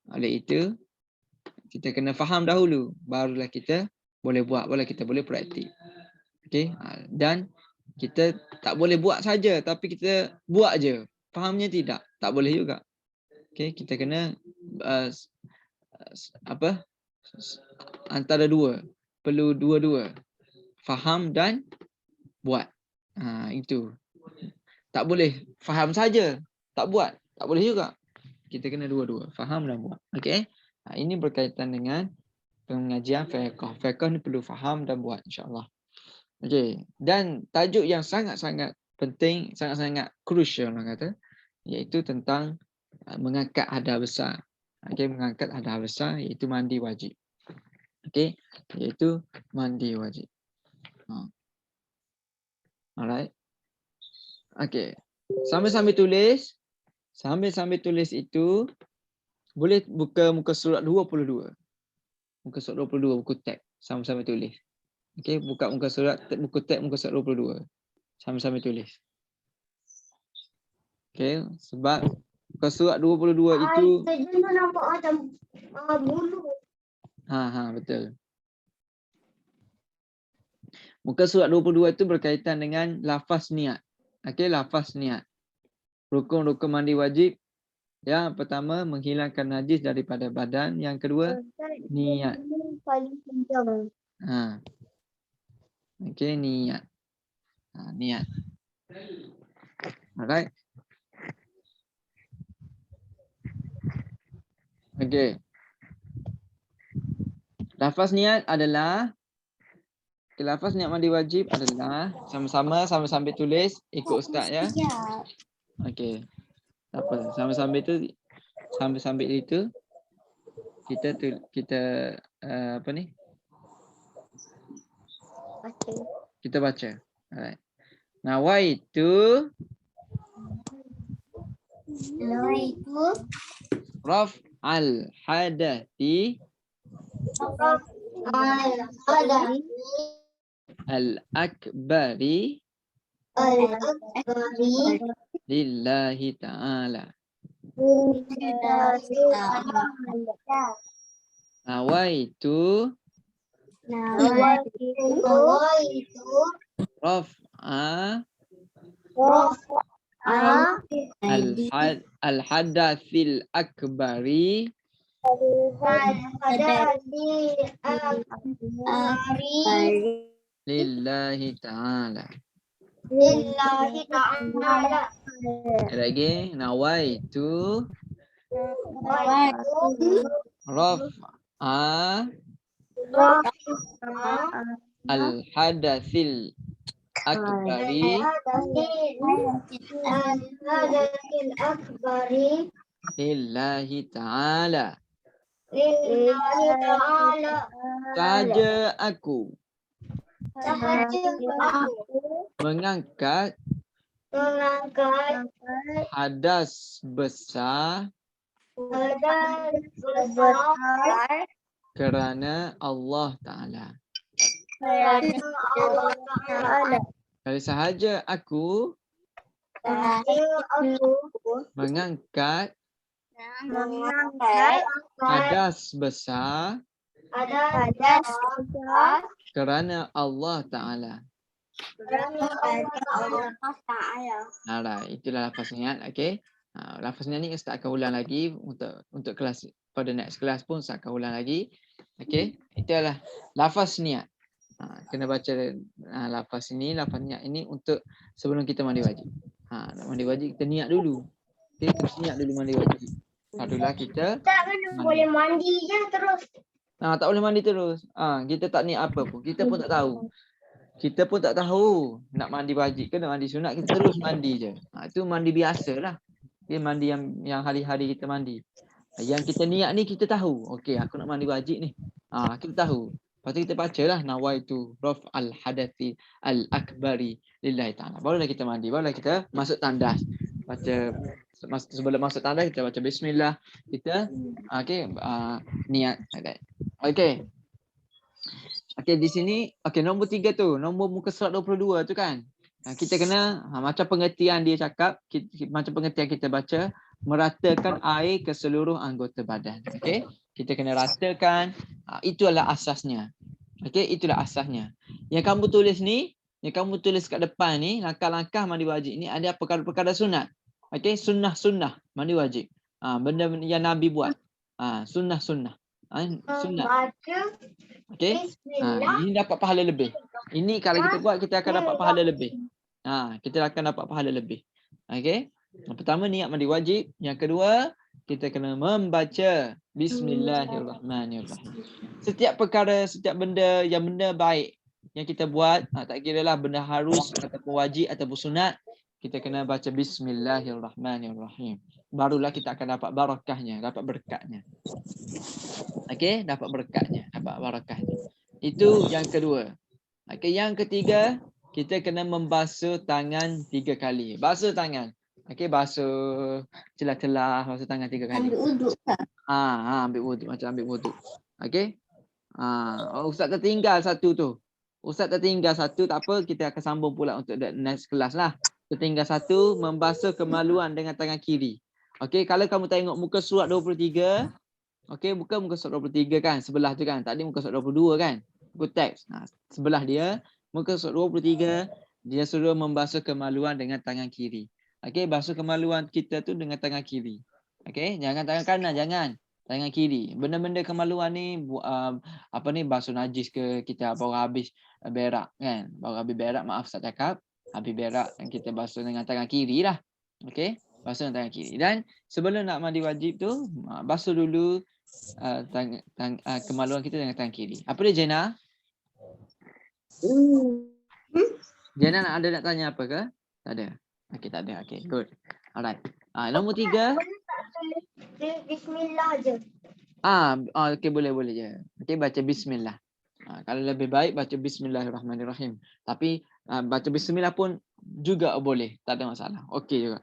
Oleh itu, kita kena faham dahulu, barulah kita boleh buat, barulah kita boleh praktik. Okay, dan kita tak boleh buat saja, tapi kita buat je. Fahamnya tidak, tak boleh juga. Okay, kita kena antara dua, perlu dua-dua, faham dan buat. Itu tak boleh faham saja tak buat, tak boleh juga. Kita kena dua-dua, faham dan buat. Okay, ini berkaitan dengan pengajian fiqh. Fiqh ni perlu faham dan buat, insyaAllah. Okay, dan tajuk yang sangat-sangat penting, sangat-sangat crucial orang kata, iaitu tentang mengangkat hadas besar. Okay, mengangkat hadas besar iaitu mandi wajib. Okay, iaitu mandi wajib. Alright. Okay, sambil-sambil tulis. Sambil-sambil tulis itu, boleh buka muka surat 22. Muka surat 22, buku tab. Sambil-sambil tulis. Okay, buka muka surat, buku tab muka surat 22. Sambil-sambil tulis. Okay, sebab muka surat 22 itu... Saya nampak macam bulu. Betul. Muka surat 22 itu berkaitan dengan lafaz niat. Okay, lafaz niat. Rukun-rukun mandi wajib. Yang pertama, menghilangkan najis daripada badan. Yang kedua, niat. Paling panjang. Okay, niat. Niat. Alright. Okay. Lafaz niat adalah, lafaz niat mandi wajib adalah, sama-sama sambil tulis, ikut Ustaz ya. Okay. Tak apa, sambil-sambil itu kita apa ni? Kita baca. Alright. Nawaitu raf al-hadathi al-akbari lillahi ta'ala. Nawaitu raf'a al-hadathil akbari lillahi ta'ala. Lagi, nawaitu raf'a al-hadathil akbari lillahi ta'ala. Saja aku. Sahaja aku mengangkat mengangkat hadas besar badan besar kerana Allah Ta'ala. kerana Allah Ta'ala. Kali sahaja aku Sahaja aku mengangkat mengangkat hadas besar hadas besar kerana Allah Ta'ala. kerana Allah Ta'ala. Alright, itulah lafaz niat, okey. Lafaz niat ni Ustaz akan ulang lagi untuk kelas pada next kelas pun Ustaz akan ulang lagi. Okey, itulah lafaz niat. Kena baca lafaz niat ini untuk sebelum kita mandi wajib. Nak mandi wajib kita niat dulu. Okey, kita niat dulu mandi wajib. Barulah kita Tak kena boleh mandi je terus. tak boleh mandi terus. Kita tak niat apa pun. Kita pun tak tahu. Kita pun tak tahu nak mandi wajib ke nak mandi sunat, kita terus mandi je. Itu mandi biasalah. Dia mandi yang hari-hari kita mandi. Yang kita niat ni kita tahu. Okey, aku nak mandi wajib ni. Kita tahu. Lepas tu kita bacalah nawaitu raf al hadathi al akbari lillahi ta'ala. Barulah kita mandi, barulah kita masuk tandas. Baca sebelum masuk tandas kita baca bismillah. Kita niat. Okey. Okey, di sini nombor 3 tu, nombor muka surat 22 tu kan. Kita kena macam pengertian dia cakap, macam pengertian kita baca, meratakan air ke seluruh anggota badan. Okey, kita kena ratakan, itulah asasnya. Okey, itulah asasnya. Yang kamu tulis ni, yang kamu tulis kat depan ni, langkah-langkah mandi wajib ni ada perkara-perkara sunat. Okey, sunnah-sunnah mandi wajib. Benda yang Nabi buat. Sunnah-sunnah. Sunat. Okey. Ini dapat pahala lebih. Ini kalau kita buat kita akan dapat pahala lebih. Kita akan dapat pahala lebih. Okey. Yang pertama niat mandi wajib, yang kedua kita kena membaca bismillahirrahmanirrahim. Setiap perkara, setiap benda baik yang kita buat, tak kiralah benda harus ataupun wajib ataupun sunat, kita kena baca bismillahirrahmanirrahim. Barulah kita akan dapat barakahnya, dapat berkatnya. Okey, dapat berkatnya, dapat barakahnya. Itu yang kedua. Okey, yang ketiga, kita kena membasuh tangan 3 kali. Basuh tangan. Okey, basuh celah-celah, basuh tangan 3 kali. Ambil wuduk ke? Ambil wuduk, macam ambil wuduk. Okey. Ustaz tertinggal satu tu. Ustaz tertinggal satu, tak apa, kita akan sambung pula untuk next kelas lah. Tertinggal satu, membasuh kemaluan dengan tangan kiri. Okey, kalau kamu tengok muka surat 23, okey, bukan muka surat 23 kan, sebelah tu kan. Tadi muka surat 22 kan. Buku teks. Sebelah dia, muka surat 23, dia suruh membasuh kemaluan dengan tangan kiri. Okey, basuh kemaluan kita tu dengan tangan kiri. Okey, jangan tangan kanan, jangan. Tangan kiri. Benda-benda kemaluan ni basuh najis ke, kita baru habis berak kan. Baru habis berak, maaf saya cakap. Habis berak dan kita basuh dengan tangan kiri lah. Okey, basuh dengan tangan kiri. Dan sebelum nak mandi wajib tu, basuh dulu kemaluan kita dengan tangan kiri. Apa dia Jena? Jena nak tanya apa ke? Tak ada. Okey, tak ada. Okey, good. Alright. Nombor 3. Bismillah je. Okey, boleh je. Okey, baca bismillah. Kalau lebih baik baca bismillahirrahmanirrahim. Tapi baca bismillah pun juga boleh, tak ada masalah. Okey juga.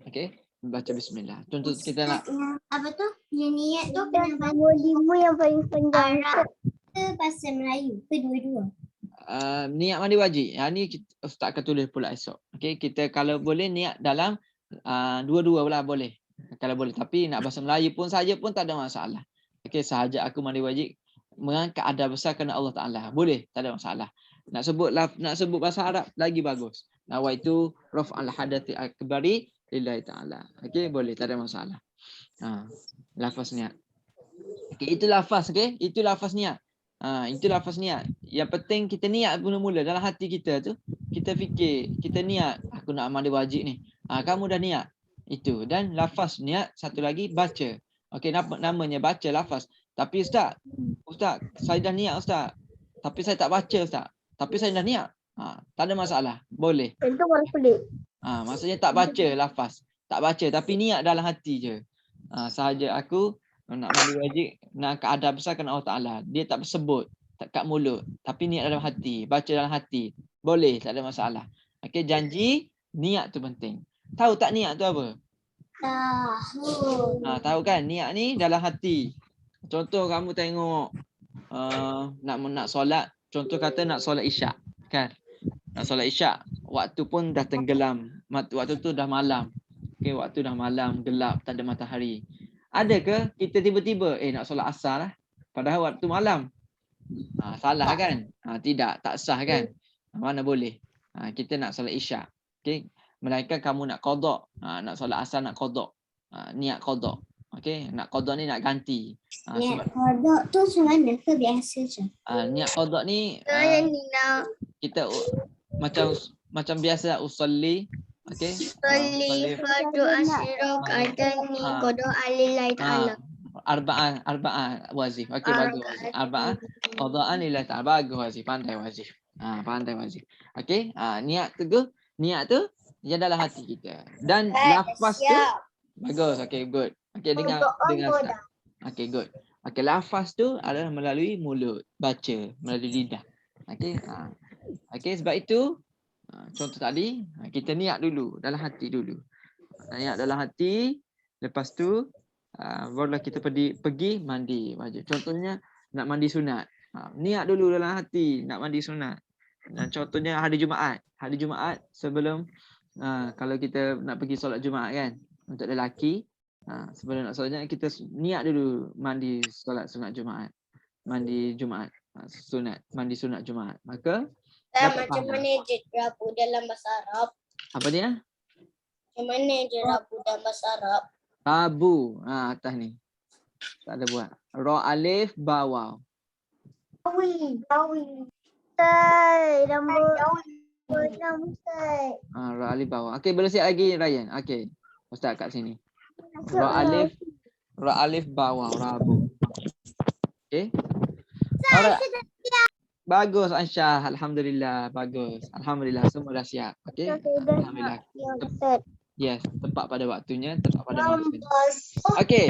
Okey, baca bismillah. Contoh kita nak Apa tu? Yang niat tu kena nombor 5 yang paling panjang. Arab ke bahasa Melayu? Kedua-dua. Niat mandi wajib. Yang ni Ustaz akan tulis pula esok. Okey, kita kalau boleh niat dalam dua-dua lah boleh. Kalau boleh, tapi nak bahasa Melayu pun saja pun tak ada masalah. Okey, sahaja aku mandi wajib mengangkat adab besar kerana Allah Taala. Boleh, tak ada masalah. Nak sebut bahasa Arab lagi bagus. Nawaitu raf'al hadathi akbari lillahi ta'ala. Okey, boleh, tak ada masalah. Lafaz niat. Okey, itu lafaz, okey? Itu lafaz niat. Itu lafaz niat. Yang penting kita niat mula-mula dalam hati kita tu, kita fikir, kita niat aku nak mandi wajib ni. Kamu dah niat. Itu. Dan lafaz niat satu lagi baca. Okey, namanya baca lafaz. Tapi Ustaz, saya dah niat Ustaz. Tapi saya tak baca Ustaz. Tapi saya dah niat. Tak ada masalah. Boleh. Itu orang pelik. Maksudnya tak baca lafaz. Tak baca tapi niat dalam hati je. Sahaja aku nak mandi wajib, nak keadaan besar kerana Allah Ta'ala. Dia tak sebut. kat mulut. Tapi niat dalam hati. Baca dalam hati. Boleh, tak ada masalah. Okey, janji, niat tu penting. Tahu tak niat tu apa? Tahu. Tahu kan? Niat ni dalam hati. Contoh kamu tengok nak solat. Contoh kata nak solat isyak. Kan? Nak solat isyak. Waktu pun dah tenggelam. Waktu tu dah malam. Okey, waktu dah malam, gelap, tak ada matahari. Ada ke kita tiba-tiba nak solat asar lah. Padahal waktu malam. Salah kan? Tidak, tak sah kan? Mana boleh. Kita nak solat isyak. Okey, melainkan kamu nak qada. Nak solat asar nak qada. Niat qada. Okey, nak qada ni nak ganti. Niat kodok tu sebenarnya ke biasa je? Niat qada ni Nina. kita macam biasa usolli. Okey. Salli fardu asyirok adani kodok alillahi ta'ala. Arba'ah wazif. Okey, bagus wazif. Arba'ah qada'an lillahi ta'ala. Bagus wazif. Pandai wazif. Pandai wazif. Okey, niat tu yang dalam hati kita. Dan lafaz tu bagus. Okey, good. Okey, dengar Ustaz. Okey, good. Okey, lafaz tu adalah melalui mulut, baca melalui lidah. Okey. Okey, sebab itu contoh tadi kita niat dulu dalam hati dulu. Niat dalam hati, lepas tu barulah kita pergi mandi wajib. Contohnya nak mandi sunat. Niat dulu dalam hati nak mandi sunat. Dan contohnya hari Jumaat. Hari Jumaat sebelum kalau kita nak pergi solat Jumaat kan, untuk lelaki, sebelum nak solat Jumaat kita niat dulu mandi solat sunat Jumaat. Mandi Jumaat, mandi sunat Jumaat. Maka Macam mana je rabu dalam bahasa Arab? apa dia? Macam mana je rabu dalam bahasa Arab? Rabu. Atas ni. Tak ada buat. Ra alif ba waw. Bawi. Ustaz, rambut. Ustaz. Ra alif ba waw. Okey, boleh siap lagi Ryan. Okey. Ustaz kat sini. Ra alif ba waw, rabu. Okey. Alright. Bagus Aisyah. Alhamdulillah. Bagus. Alhamdulillah. Semua dah siap. Okey. Alhamdulillah. Yes. Tepat pada waktunya. Tepat pada masanya. Okey.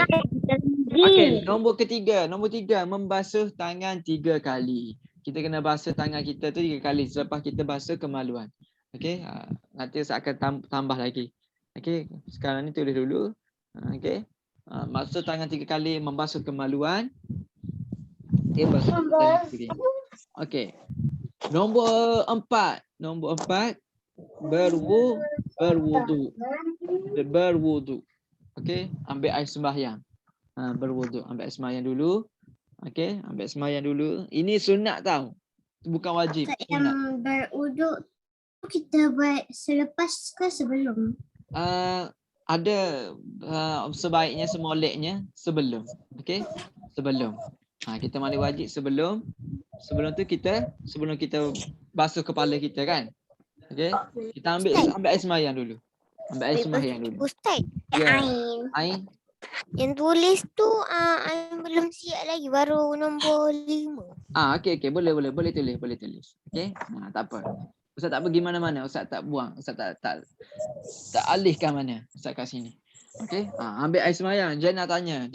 Okey. Nombor ketiga. Nombor 3. Membasuh tangan 3 kali. Kita kena basuh tangan kita tu 3 kali. Selepas kita basuh kemaluan. Okey. Nanti saya akan tambah lagi. Okey. Sekarang ni tulis dulu. Okey. Basuh tangan 3 kali. Membasuh kemaluan. Okey. Basuh tangan 3 kali. Okey. Nombor 4. Nombor 4. Berwudu. Okey. Ambil air sembahyang. Berwudu. Ambil air sembahyang dulu. Okey. Ambil sembahyang dulu. Ini sunat tau. Bukan wajib. Sunat. Yang berwudu kita buat selepas ke sebelum? Ada sebaiknya semoleknya sebelum. Okey. Sebelum. Kita mandi wajib sebelum tu sebelum kita basuh kepala kita kan. Okey. Kita ambil air sembahyang dulu. Ambil air sembahyang dulu. Ustaz, Ya. Ain. Air. Yang tulis tu Ain belum siap lagi, baru nombor 5. Okey. Boleh tulis. Okey. Tak apa. Ustaz tak pergi mana-mana. Ustaz tak buang. Ustaz tak alihkan mana. Ustaz kat sini. Okey. Ambil air sembahyang. Jenna tanya,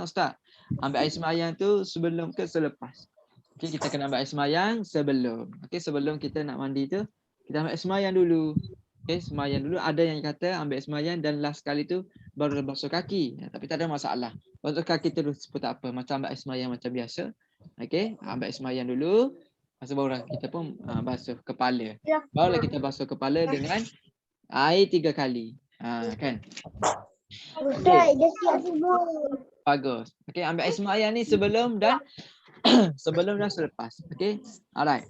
Ustaz, ambil air sembahyang tu sebelum ke selepas? Okey, kita kena ambil air sembahyang sebelum. Okey, sebelum kita nak mandi tu, kita ambil air sembahyang dulu. Okey, sembahyang dulu. Ada yang kata ambil air sembahyang dan last kali tu baru basuh kaki. Tapi tak ada masalah. Basuh kaki terus pun tak apa. Macam ambil air sembahyang macam biasa. Okey, ambil air sembahyang dulu. Lepas tu barulah kita pun basuh kepala. Barulah kita basuh kepala dengan air 3 kali. Kan? Ustaz, dah siap semua. Bagus. Okey, ambil air sembahyang ni sebelum dan selepas. Okey. Alright.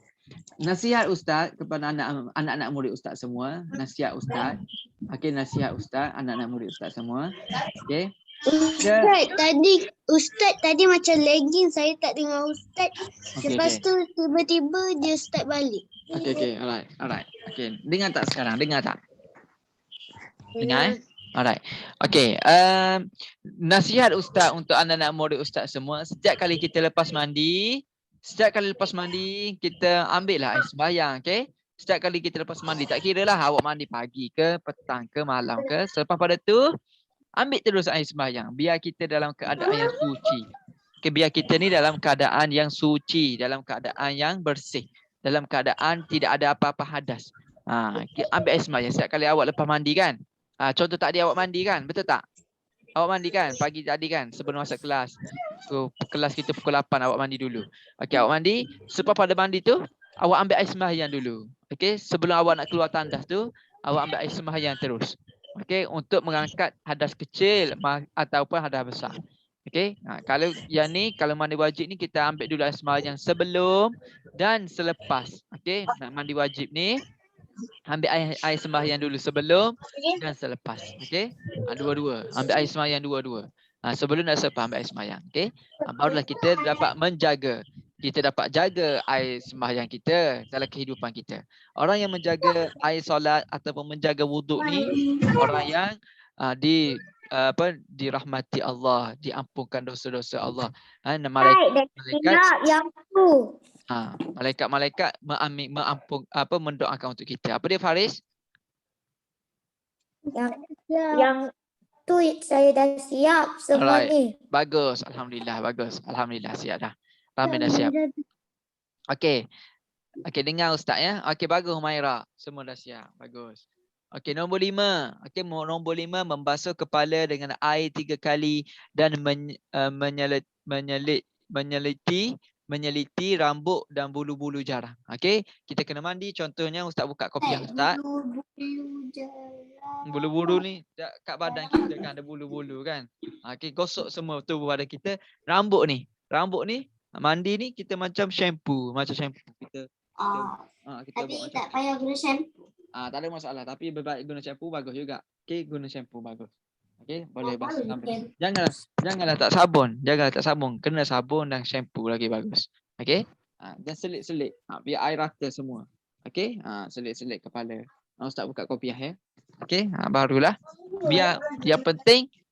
Nasihat Ustaz kepada anak-anak murid Ustaz semua. Nasihat Ustaz. Okey, nasihat Ustaz anak-anak murid Ustaz semua. Okey. Ustaz tadi macam lagging, saya tak dengar Ustaz. Lepas tu tiba-tiba dia start balik. Okey. Alright. Okey. Dengar tak sekarang? Dengar tak? Dengar Alright. Okey. Nasihat Ustaz untuk anak-anak murid Ustaz semua. Setiap kali lepas mandi, kita ambillah air sembahyang. Okey. Setiap kali kita lepas mandi, tak kira lah awak mandi pagi ke, petang ke, malam ke. Selepas pada tu, ambil terus air sembahyang. Biar kita dalam keadaan yang suci. Okay, biar kita ni dalam keadaan yang suci, dalam keadaan yang bersih, dalam keadaan tidak ada apa-apa hadas. Ambil air sembahyang setiap kali awak lepas mandi kan. Contoh tadi awak mandi kan, betul tak? Awak mandi kan pagi tadi kan sebelum masuk kelas. Kelas kita pukul 8 awak mandi dulu. Okey, awak mandi, selepas pada mandi tu awak ambil air sembahyang dulu. Okey, sebelum awak nak keluar tandas tu, awak ambil air sembahyang terus. Okey, untuk mengangkat hadas kecil ataupun hadas besar. Okey, kalau yang ni, kalau mandi wajib ni kita ambil dulu air sembahyang sebelum dan selepas. Okey, nak mandi wajib ni ambil air sembahyang dulu sebelum dan selepas. Okey, dua-dua. Ambil air sembahyang dua-dua. Sebelum dan selepas ambil air sembahyang. Okey, barulah kita dapat menjaga. Kita dapat jaga air sembahyang kita dalam kehidupan kita. Orang yang menjaga air solat ataupun menjaga wuduk ni orang yang dirahmati Allah, diampunkan dosa-dosa Allah. Malaikat mendoakan untuk kita. Apa dia Faris? Yang tu saya dah siap semua ni. Bagus, alhamdulillah, bagus. Alhamdulillah siap dah. Ramai dah siap. Okey. Okey, dengar ustaz ya. Okey, bagus Humaira. Semua dah siap. Bagus. Okey, nombor 5. Okey, nombor 5 membasuh kepala dengan air 3 kali dan menyeliti rambut dan bulu-bulu jarang. Okey, kita kena mandi. Contohnya ustaz buka kopiah ustaz. Bulu-bulu ni kat badan kita kan ada bulu-bulu kan. Okey, gosok semua tubuh badan kita. Rambut ni mandi ni kita macam shampoo kita. Tapi tak payah guna shampoo. Tak ada masalah, tapi baik guna shampoo bagus juga. Okey, guna shampoo bagus. Okey, boleh basuh sampai. Janganlah tak sabun. Kena sabun dan shampoo lagi bagus. Okey? Dan selit-selit. Biar air rata semua. Okey? Selit-selit kepala. Ustaz buka kopiah ya. Okey? Barulah. Biar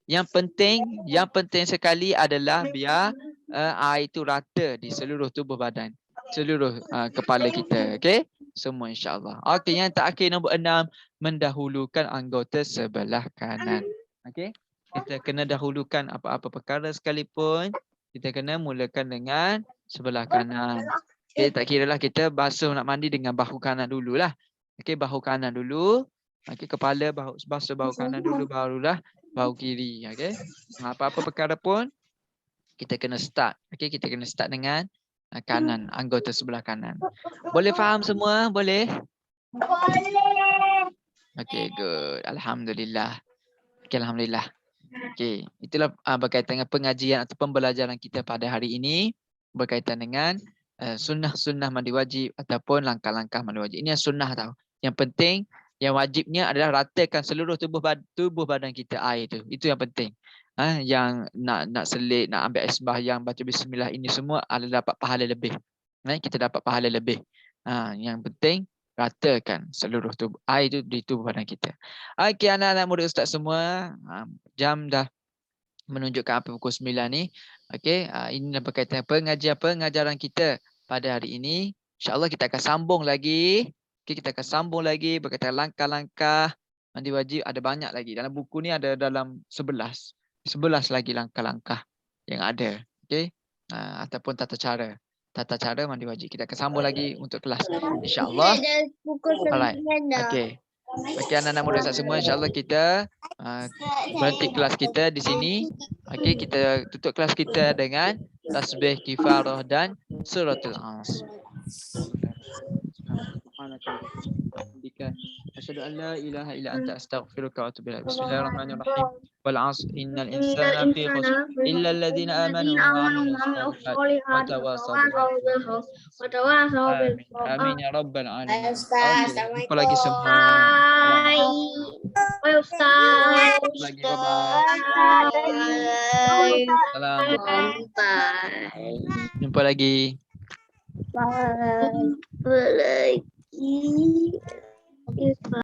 yang penting sekali adalah biar air itu rata di seluruh tubuh badan. Seluruh kepala kita. Okey? Semua insya-Allah. Okey, yang terakhir nombor 6, mendahulukan anggota sebelah kanan. Okey? Kita kena dahulukan apa-apa perkara sekalipun, kita kena mulakan dengan sebelah kanan. Okey, tak kiralah kita basuh nak mandi dengan bahu kanan dululah. Okey, bahu kanan dulu. Okey, kepala basuh bahu kanan dulu, barulah bahu kiri. Okey? Apa-apa perkara pun kita kena start. Okey, kita kena start dengan kanan, anggota sebelah kanan. Boleh faham semua? Boleh? Boleh. Okey, good. Alhamdulillah. Okey, alhamdulillah. Okey, itulah berkaitan dengan pengajian atau pembelajaran kita pada hari ini berkaitan dengan sunnah-sunnah mandi wajib ataupun langkah-langkah mandi wajib. Ini yang sunnah tau. Yang penting, yang wajibnya adalah ratakan seluruh tubuh badan kita air itu. Itu yang penting. Yang nak selit, nak ambil air sembahyang, baca bismillah, ini semua adalah dapat pahala lebih. Kita dapat pahala lebih. Yang penting ratakan seluruh tubuh air itu di tubuh badan kita. Okey, anak-anak murid ustaz semua, jam dah menunjukkan apa pukul 9 ni. Okey, ini berkaitan pengajaran kita pada hari ini. InsyaAllah kita akan sambung lagi. Okey, kita akan sambung lagi berkaitan langkah-langkah mandi wajib. Ada banyak lagi. Dalam buku ni ada dalam 11 lagi langkah-langkah yang ada. Okey, ataupun tata cara mandi wajib. Kita akan sambung lagi untuk kelas, insya-Allah. Alright. Okey. Okey, anak-anak muda ustaz semua, insya-Allah kita berhenti kelas kita di sini. Okey, kita tutup kelas kita dengan tasbih kifarah dan suratul As. Asyhadu an la ilaha illa anta astaghfiruka wa atubu ilaik. Bismillahirrahmanirrahim. Wal 'asr innal insana lafi khusr illa alladhina amanu wa 'amilus solihati wa tawasaw bil haqq. Amin ya rabbal alamin. Jumpa lagi semua. Bye Ustaz. Lagi bye. Salam. Bye. Jumpa lagi. Bye.